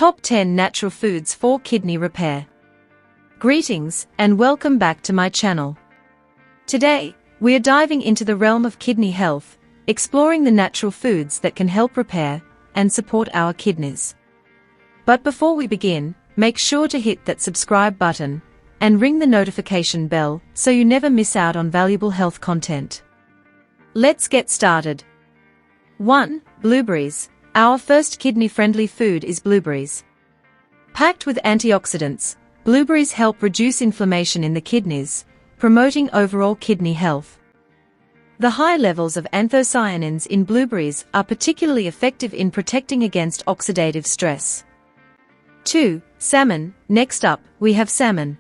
Top 10 Natural Foods for Kidney Repair. Greetings, and welcome back to my channel. Today, we are diving into the realm of kidney health, exploring the natural foods that can help repair and support our kidneys. But before we begin, make sure to hit that subscribe button and ring the notification bell so you never miss out on valuable health content. Let's get started. 1. Blueberries. Our first kidney-friendly food is blueberries. Packed with antioxidants, blueberries help reduce inflammation in the kidneys, promoting overall kidney health. The high levels of anthocyanins in blueberries are particularly effective in protecting against oxidative stress. 2. Salmon. Next up, we have salmon.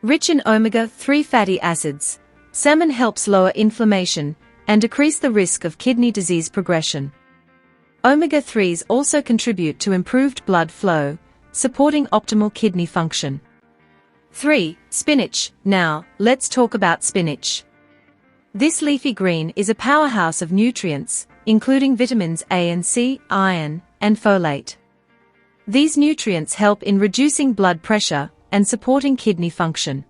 Rich in omega-3 fatty acids, salmon helps lower inflammation and decrease the risk of kidney disease progression. Omega-3s also contribute to improved blood flow, supporting optimal kidney function. 3. Spinach. Now, let's talk about spinach. This leafy green is a powerhouse of nutrients, including vitamins A and C, iron, and folate. These nutrients help in reducing blood pressure and supporting kidney function.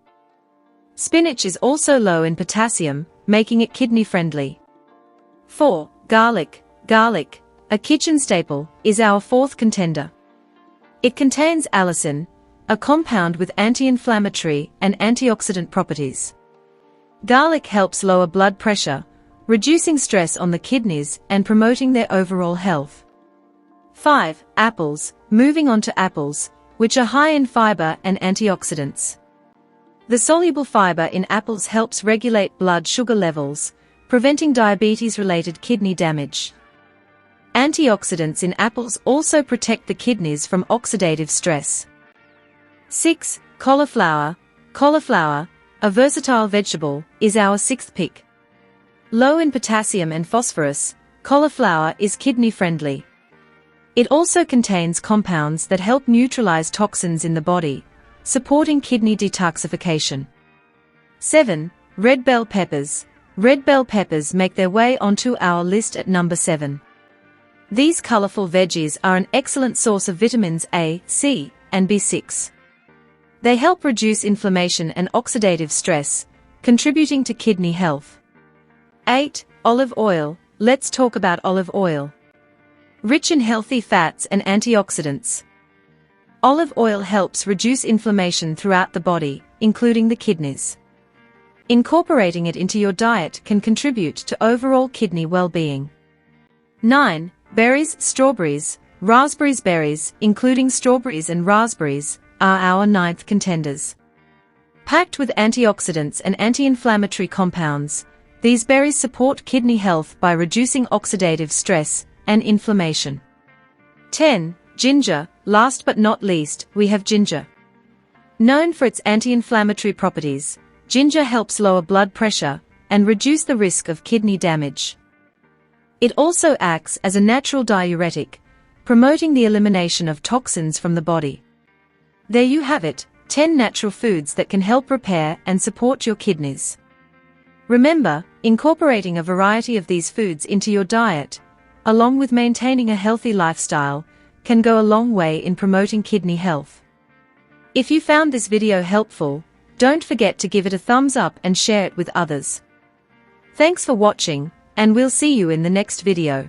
Spinach is also low in potassium, making it kidney-friendly. 4. Garlic. Garlic, a kitchen staple, is our fourth contender. It contains allicin, a compound with anti-inflammatory and antioxidant properties. Garlic helps lower blood pressure, reducing stress on the kidneys and promoting their overall health. 5. Apples. Moving on to apples, which are high in fiber and antioxidants. The soluble fiber in apples helps regulate blood sugar levels, preventing diabetes-related kidney damage. Antioxidants in apples also protect the kidneys from oxidative stress. 6. Cauliflower. Cauliflower, a versatile vegetable, is our sixth pick. Low in potassium and phosphorus, cauliflower is kidney-friendly. It also contains compounds that help neutralize toxins in the body, supporting kidney detoxification. 7. Red bell peppers. Red bell peppers make their way onto our list at number 7. These colorful veggies are an excellent source of vitamins A, C, and B6. They help reduce inflammation and oxidative stress, contributing to kidney health. 8. Olive oil. Let's talk about olive oil. Rich in healthy fats and antioxidants, olive oil helps reduce inflammation throughout the body, including the kidneys. Incorporating it into your diet can contribute to overall kidney well-being. 9. Berries. Strawberries. Raspberries. Berries, including strawberries and raspberries, are our ninth contenders. Packed with antioxidants and anti-inflammatory compounds, these berries support kidney health by reducing oxidative stress and inflammation. 10. Ginger. Last but not least, we have ginger. Known for its anti-inflammatory properties, ginger helps lower blood pressure and reduce the risk of kidney damage. It also acts as a natural diuretic, promoting the elimination of toxins from the body. There you have it, 10 natural foods that can help repair and support your kidneys. Remember, incorporating a variety of these foods into your diet, along with maintaining a healthy lifestyle, can go a long way in promoting kidney health. If you found this video helpful, don't forget to give it a thumbs up and share it with others. Thanks for watching, and we'll see you in the next video.